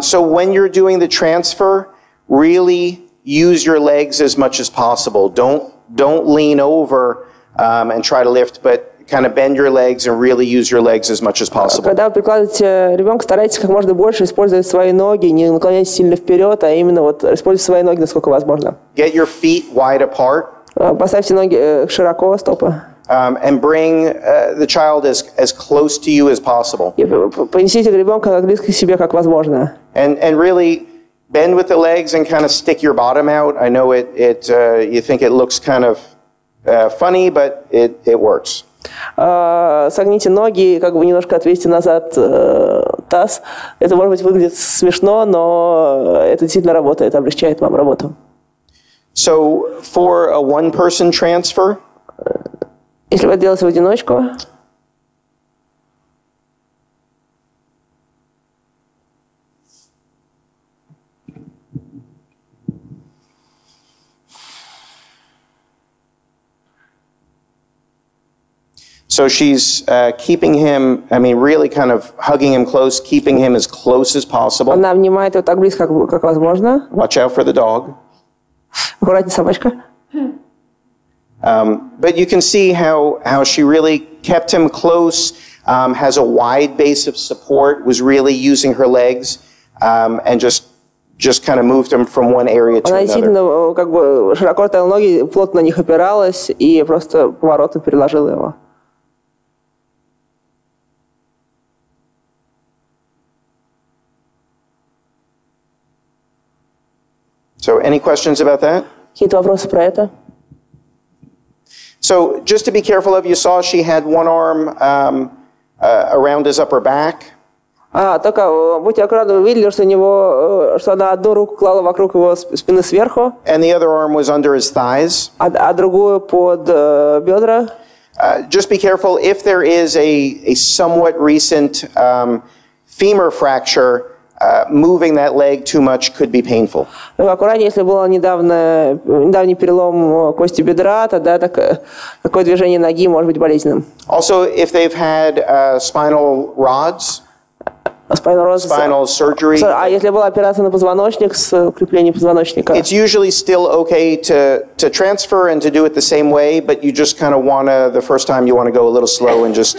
So when you're doing the transfer, really use your legs as much as possible. Don't lean over and try to lift, but kind of bend your legs and really use your legs as much as possible. Когда вы прикладываете ребенка, старайтесь как можно больше использовать свои ноги, не наклоняйтесь сильно вперед, а именно вот используйте свои ноги насколько возможно. Get your feet wide apart. Поставьте ноги широко, стопы. And bring the child as close to you as possible. И понесите ребенка так близко к себе, как возможно. And really bend with the legs and kind of stick your bottom out. I know you think it looks kind of funny, but it works. Согните ноги, как бы немножко отвесьте назад таз. Это, может быть, выглядит смешно, но это действительно работает, облегчает вам работу. So, for a one-person transfer, если вы делаете в одиночку, so she's keeping him, I mean, really kind of hugging him close, keeping him as close as possible. Она обнимает его так близко, как возможно. Watch out for the dog. Аккуратнее, собачка. But you can see how she really kept him close, has a wide base of support, was really using her legs, and just kind of moved him from one area to Она another. действительно как бы широко ставила ноги, плотно на них опиралась и просто поворотом переложила его. So, any questions about that? Какие-то вопросы про это? So, just to be careful of, you saw she had one arm around his upper back. Только будьте аккуратны, вы видели, что у него, что она одну руку клала вокруг его спины сверху, And the other arm was under his thighs. а другую под бедра. Just be careful if there is a somewhat recent femur fracture. Moving that leg too much could be painful. Аккуратнее, если был недавний перелом кости бедра, тогда такое движение ноги может быть болезненным. Also, if they've had spinal rods, spinal surgery, а если была операция на позвоночник с укреплением позвоночника? it's usually still okay to transfer and to do it the same way, but you just kind of want to, the first time you want to go a little slow and just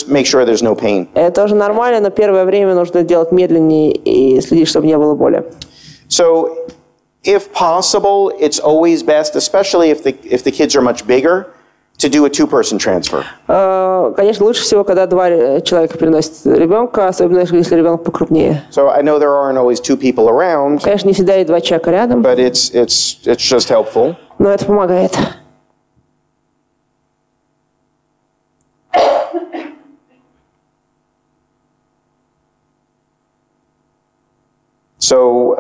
make sure there's no pain. Это тоже нормально, но первое время нужно делать медленнее и следить, чтобы не было боли. So, if possible, it's always best, especially if the kids are much bigger, to do a two-person transfer. Конечно, лучше всего, когда два человека переносят ребенка, особенно если ребенок покрупнее. So I know there aren't always two people around. Конечно, не всегда и два человека рядом. But it's just helpful. Но это помогает. So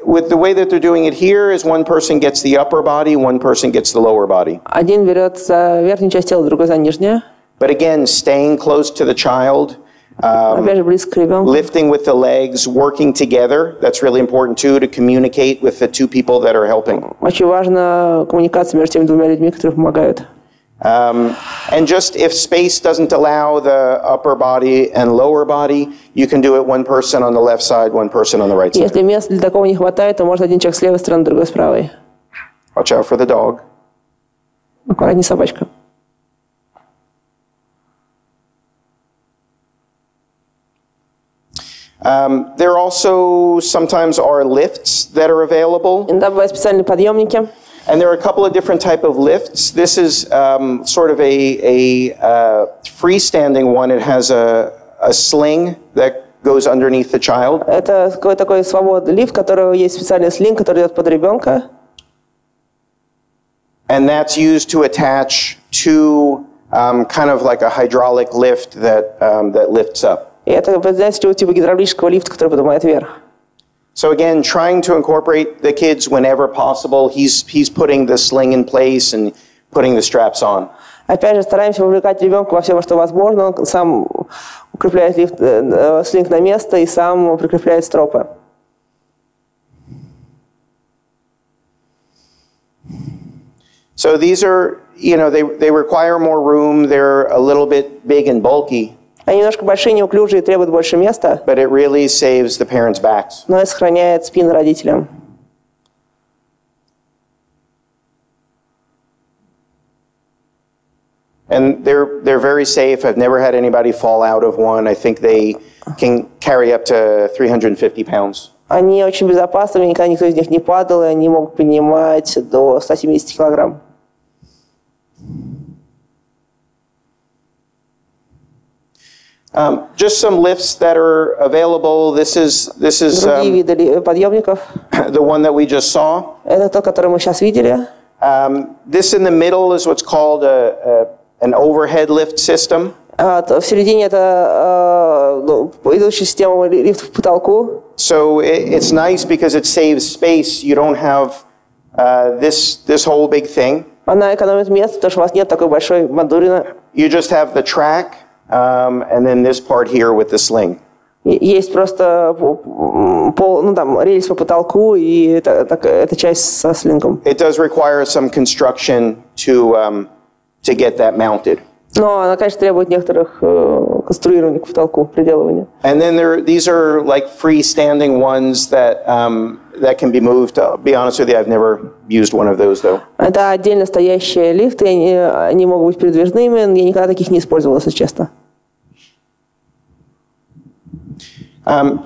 with the way that they're doing it here is one person gets the upper body, one person gets the lower body. Один берет за верхнюю часть тела, другой за нижнюю. But again, staying close to the child, Опять же, близко к ребенку. lifting with the legs, working together. That's really important too, to communicate with the two people that are helping. Очень важна коммуникация между теми двумя людьми, которые помогают. And just if space doesn't allow the upper body and lower body, you can do it one person on the left side, one person on the right side. Если места для такого не хватает, то может один человек с левой стороны, другой с правой. Watch out for the dog. Аккуратней, собачка. There also sometimes are lifts that are available. Иногда бывают специальные подъемники. And there are a couple of different type of lifts. This is sort of a freestanding one. It has a sling that goes underneath the child. Это такой свободный лифт, у которого есть специальный слинг, который идет под ребенка. And that's used to attach to kind of like a hydraulic lift that lifts up. И это, знаете, типа гидравлического лифта, который поднимает вверх. So again, trying to incorporate the kids whenever possible. He's putting the sling in place and putting the straps on. Опять же, стараемся вовлекать ребенка во все, во что возможно. Он сам укрепляет слинг на место и сам прикрепляет стропы. So these are, they require more room. They're a little bit big and bulky. Они немножко большие, неуклюжие, требуют больше места. But it really saves the parents' backs. Но это сохраняет спины родителям. And they're very safe. I've never had anybody fall out of one. I think they can carry up to 350 pounds. Они очень безопасны, никогда никто из них не падал, и они могут поднимать до 170 килограмм. Just some lifts that are available. This is Другие виды подъемников. the one that we just saw. Это то, который мы сейчас видели. This in the middle is what's called an overhead lift system. В середине это идущая система лифта к потолку. So it's nice because it saves space. You don't have this whole big thing. Она экономит место, потому что у вас нет такой большой мандурины. You just have the track and then this part here with the sling. Есть просто рельс по потолку и эта часть со слингом. It does require some construction to get that mounted. Но она, конечно, требует некоторых конструирования к потолку, приделывания. And then these are like freestanding ones that can be moved. I'll be honest with you, I've never used one of those though. Это отдельно стоящие лифты, они могут быть передвижными, я никогда таких не использовал, если честно.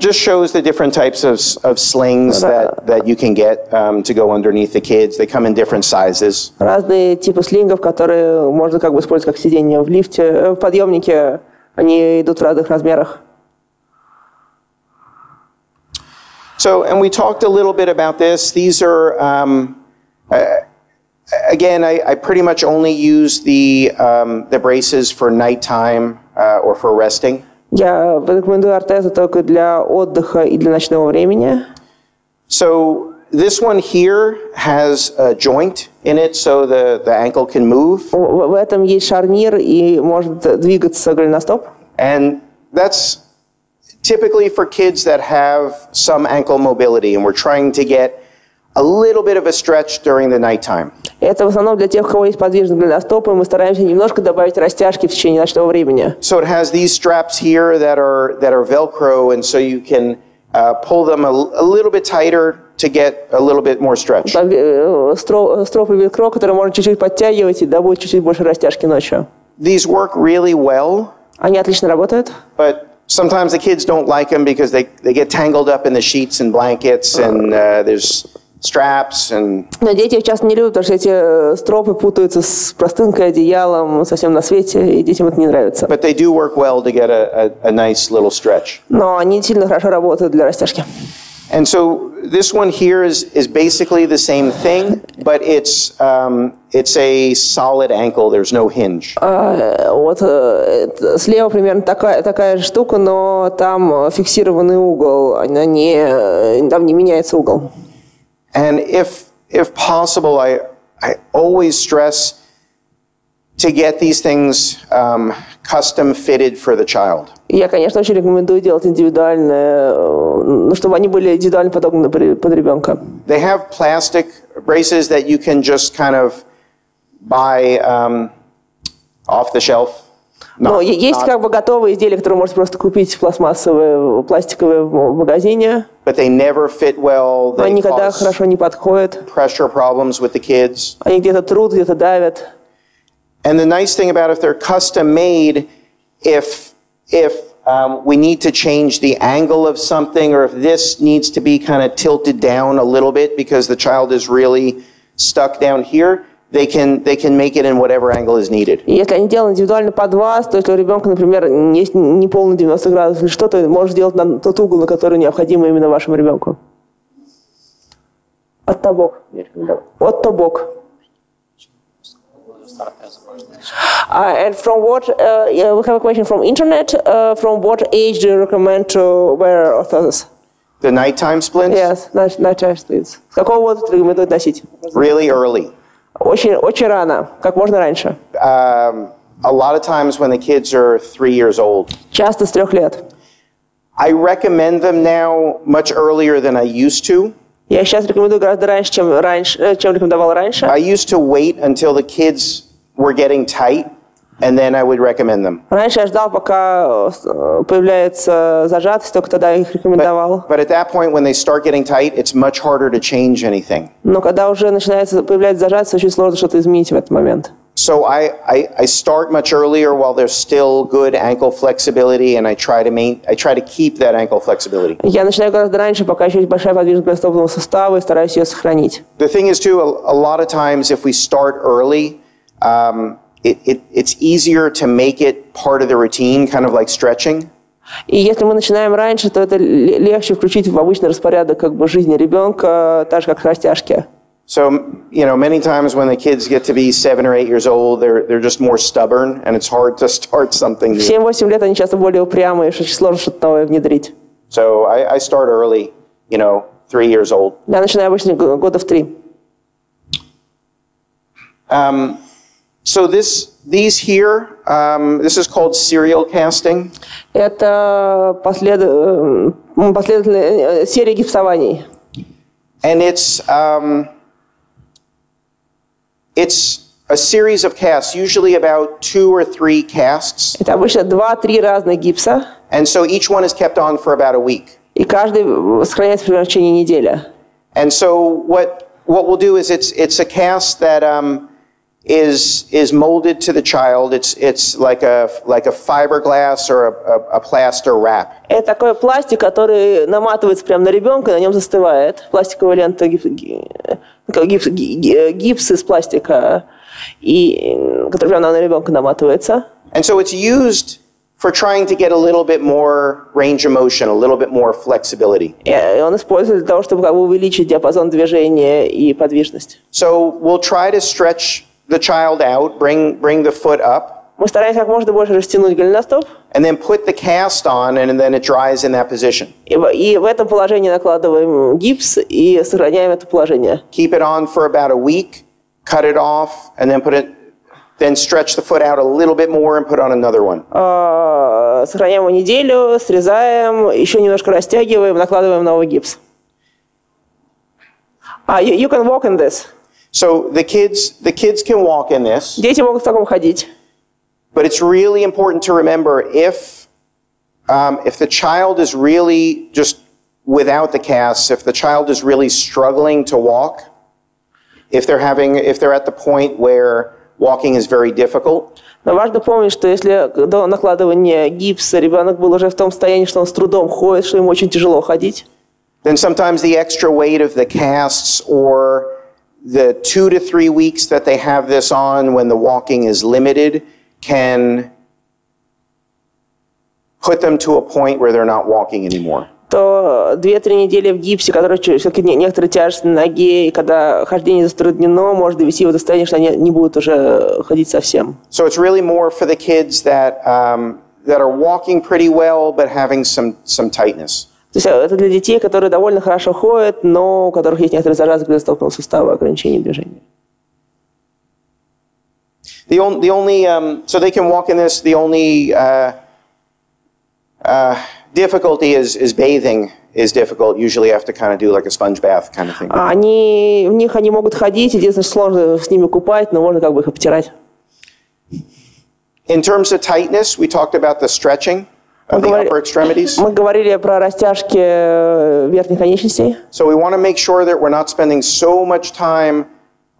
Just shows the different types of slings that you can get to go underneath the kids. They come in different sizes. Разные типы слингов, которые можно как бы использовать как сиденье в лифте, в подъемнике. Они идут в разных размерах. So, and we talked a little bit about this. These are, again, I pretty much only use the braces for nighttime or for resting. Я рекомендую ортезы только для отдыха и для ночного времени. So this one here has a joint in it, so the ankle can move. В этом есть шарнир и может двигаться голеностоп. And that's typically for kids that have some ankle mobility, and we're trying to get a little bit of a stretch during the nighttime. Это в основном для тех, у кого есть подвижный голеностоп, и мы стараемся немножко добавить растяжки в течение ночного времени. So it has these straps here that are Velcro, and so you can pull them a little bit tighter to get a little bit more stretch. Стропы велкро, которые можно чуть-чуть подтягивать, и да, будет чуть-чуть больше растяжки ночью. These work really well. Они отлично работают. But sometimes the kids don't like them because they get tangled up in the sheets and blankets, and there's straps and. Но дети их часто не любят, потому что эти стропы путаются с простынкой, одеялом, совсем на свете, и детям это не нравится. But they do work well to get a nice little stretch. Но они сильно хорошо работают для растяжки. And so this one here is basically the same thing, but it's a solid ankle. There's no hinge. Вот слева примерно такая же штука, но там фиксированный угол, там не меняется угол. And if possible, I always stress to get these things custom fitted for the child. Я, конечно, очень рекомендую делать индивидуальные, чтобы они были индивидуально подогнаны под ребенка. They have plastic braces that you can just kind of buy off the shelf. Но есть как бы готовые изделия, которые можно просто купить пластмассовые, пластиковые в магазине. But they never fit well. Они никогда хорошо не подходят. Pressure problems with the kids. Они где-то трут, где-то давят. And the nice thing about if they're custom made, if we need to change the angle of something, or if this needs to be kind of tilted down a little bit because the child is really stuck down here, they can make it in whatever angle is needed. Если они делают индивидуально под вас, то если у ребенка, например, есть не полный 90 градусов или что-то, можешь сделать на тот угол, на который необходимо именно вашему ребенку. От тобок. От тобок. And from what, we have a question from internet, from what age do you recommend to wear orthosis? The nighttime splints? Yes, nighttime splints. С какого возраста рекомендуют носить? Really early. Очень рано, как можно раньше. A lot of times when the kids are 3 years old. Часто с 3 лет. I recommend them now much earlier than I used to. Я сейчас рекомендую гораздо раньше, чем рекомендовал раньше. I used to wait until the kids were getting tight, and then I would recommend them. Раньше я ждал, пока появляется зажатость, только тогда их рекомендовал. But at that point, when they start getting tight, it's much harder to change anything. Но когда уже появляется зажатость, очень сложно что-то изменить в этот момент. So I start much earlier while there's still good ankle flexibility, and I try to keep that ankle flexibility. Я начинаю гораздо раньше, пока еще есть большая подвижность голеностопного сустава, и стараюсь ее сохранить. The thing is too, a lot of times if we start early, it's easier to make it part of the routine, kind of like stretching. И если мы начинаем раньше, то это легче включить в обычный распорядок как бы жизни ребенка, так же как растяжки. So, many times when the kids get to be 7 or 8 years old, they're just more stubborn, and it's hard to start something new. В 7-8 лет они часто более упрямые, что сложно что-то новое внедрить. So I start early, 3 years old. Я начинаю обычно года в 3. So these here, this is called serial casting. Это последовательная серия гипсований. And it's a series of casts, usually about 2 or 3 casts. Это обычно 2-3 разных гипса. And so each one is kept on for about a week. И каждый сохраняется примерно в течение недели. And so what we'll do is it's a cast that is molded to the child. It's like a fiberglass or a plaster wrap. Это такой пластик, который наматывается прямо на ребенка, на нем застывает. Пластиковая лента, гипс из пластика, который прямо на ребенка наматывается. And so it's used for trying to get a little bit more range of motion, a little bit more flexibility. И он используется для того, чтобы увеличить диапазон движения и подвижность. So we'll try to stretch the child out, bring the foot up. Мы стараемся как можно больше растянуть голеностоп. And then put the cast on, and then it dries in that position. И в этом положении накладываем гипс и сохраняем это положение. Keep it on for about a week, cut it off, and then stretch the foot out a little bit more and put on another one. Сохраняем его неделю, срезаем, еще немножко растягиваем, накладываем новый гипс. You can walk in this. So the kids can walk in this. Дети могут в таком ходить. But it's really important to remember if the child is really just without the cast, if the child is really struggling to walk, if they're at the point where walking is very difficult. Но важно помнить, что если до накладывания гипса ребенок был уже в том состоянии, что он с трудом ходит, что ему очень тяжело ходить. Then sometimes the extra weight of the casts or the 2 to 3 weeks that they have this on when the walking is limited can put them to a point where they're not walking anymore. То 2-3 недели в гипсе, который все-таки некоторые тяжести на ноге, и когда хождение затруднено, может довести его до состояния, что они не будут уже ходить совсем. So it's really more for the kids that are walking pretty well but having some tightness. То есть это для детей, которые довольно хорошо ходят, но у которых есть некоторые зажатые голеностопного сустава, ограничения движения. The only so they can walk in this. The only difficulty is bathing is difficult. Usually you have to kind of do like a sponge bath kind of thing. В них они могут ходить, единственное, сложно с ними купать, но можно как бы их обтирать. In terms of tightness, we talked about the stretching of the upper extremities. Мы говорили про растяжки верхних конечностей. So we want to make sure that we're not spending so much time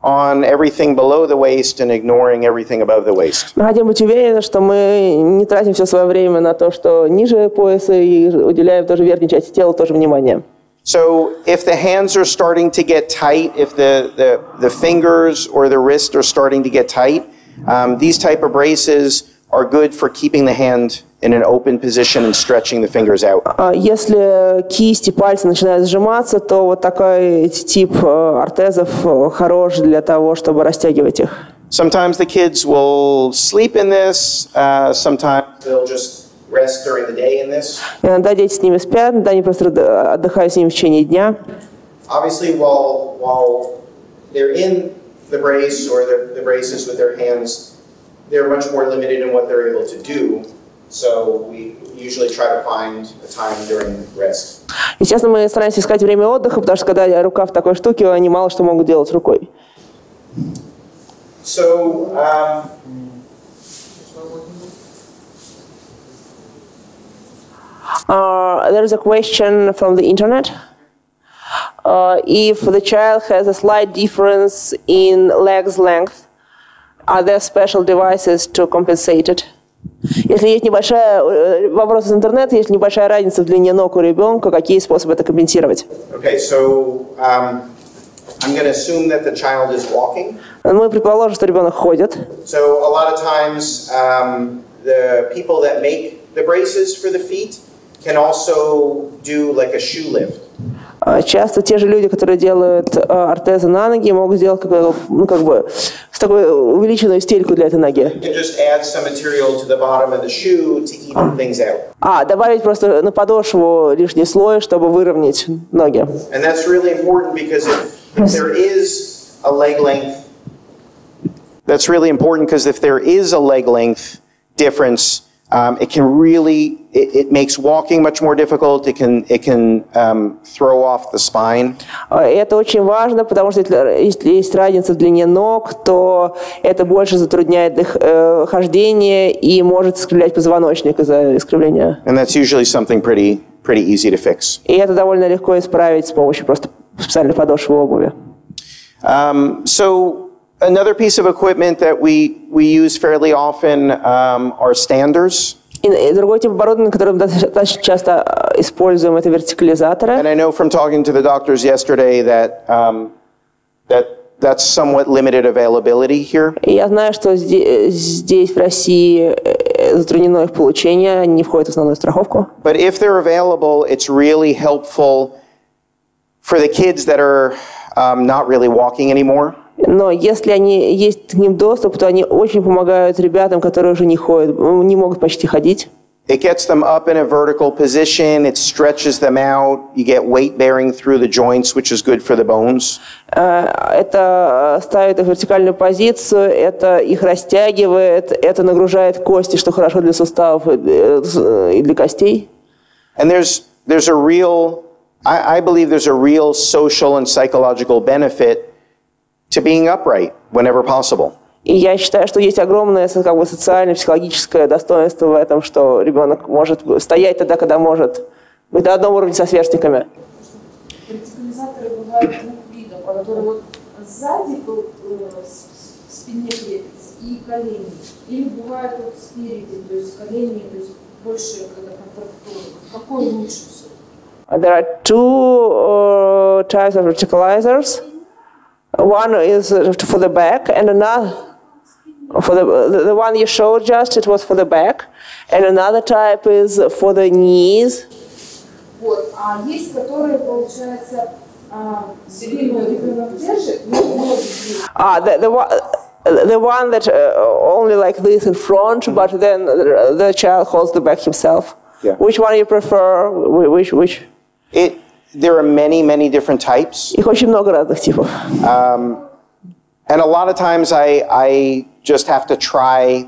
on everything below the waist and ignoring everything above the waist. Мы хотим быть уверены, что мы не тратим все свое время на то, что ниже пояса, и уделяем тоже верхней части тела тоже внимание. So if the hands are starting to get tight, if the fingers or the wrist are starting to get tight, these type of braces are good for keeping the hand in an open position and stretching the fingers out. Если кисти, пальцы начинают сжиматься, то вот такой тип ортезов хорош для того, чтобы растягивать их. Sometimes the kids will sleep in this, sometimes they'll just rest during the day in this. Иногда дети с ними спят, иногда они просто отдыхают с ними в течение дня. Obviously, while they're in the brace or the braces with their hands, they're much more limited in what they're able to do. So we usually try to find a time during rest. Естественно, мы стараемся искать время отдыха, потому что когда рука в такой штуке, они мало что могут делать рукой. So, there is a question from the internet. If the child has a slight difference in legs length, are there special devices to compensate it? Если есть небольшая, вопрос из интернета, если небольшая разница в длине ног у ребенка, какие способы это компенсировать? Okay, so I'm going to assume that the child is walking. Мы предположим, что ребенок ходит. So a lot of times the people that make the braces for the feet can also do like a shoe lift. Часто те же люди, которые делают ортезы на ноги, могут сделать с такой увеличенную стельку для этой ноги. Добавить просто на подошву лишний слой, чтобы выровнять ноги. And that's really important because if there is a leg length, that's really important because if there is a leg length difference, it can really it makes walking much more difficult. It can throw off the spine. Это очень важно, потому что если есть разница в длине ног, то это больше затрудняет хождение и может искривлять позвоночник из-за искривления. And that's usually something pretty easy to fix. И это довольно легко исправить с помощью просто специальной подошвы обуви. So another piece of equipment that we use fairly often are standers. И другой тип оборудования, который мы достаточно часто используем, это вертикализаторы. And I know from talking to the doctors yesterday that that's somewhat limited availability here. И я знаю, что здесь в России затруднено их получение, они не входят в основную страховку. But if they're available, it's really helpful for the kids that are not really walking anymore. Но если они есть к ним доступ, то они очень помогают ребятам, которые уже не ходят, не могут почти ходить. It gets them up in a vertical position. It stretches them out. You get weight bearing through the joints, which is good for the bones. Это ставит их в вертикальную позицию, это их растягивает, это нагружает кости, что хорошо для суставов и для костей. And there's a real, I believe there's a real social and psychological benefit to being upright whenever possible. И я считаю, что есть огромное социальное, психологическое достоинство в этом, что ребенок может стоять тогда, когда может быть на одном уровне со сверстниками. Вертикализаторы бывают двух видов, которые вот сзади к спине крепятся и колени. Или бывают вот спереди, то есть колени, то есть больше когда контрактура. Какой лучше все? There are two types of verticalizers. One is for the back, and another for the one you showed just, it was for the back, and another type is for the knees. Вот, а есть, которые, получается, спину ребенок держит, но ноги The one that only like this in front, but then the child holds the back himself. Yeah. Which one you prefer? Which? There are many different types. Их очень много разных типов. And a lot of times I just have to try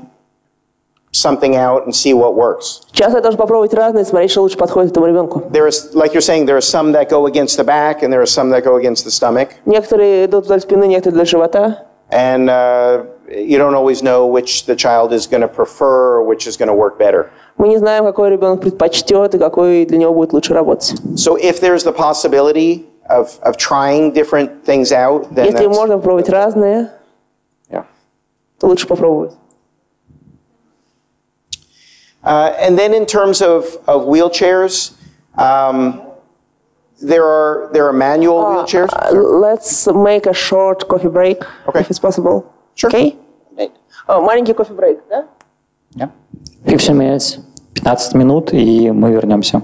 something out and see what works. Часто я должен попробовать разные, смотреть, что лучше подходит этому ребенку. There is, like you're saying, there are some that go against the back and there are some that go against the stomach. Некоторые идут вдоль спины, некоторые для живота. And you don't always know which the child is going to prefer or which is going to work better. Мы не знаем, какой ребенок предпочтет и какой для него будет лучше работать. So if there's the possibility of trying different things out, then Если that's, можно пробовать разные, yeah. то лучше попробовать. And then in terms of wheelchairs, there are manual wheelchairs. Let's make a short coffee break, if it's possible. Sure. Okay? Маленький кофе-брейк, да? Yeah. 15 minutes, 15 минут, и мы вернемся.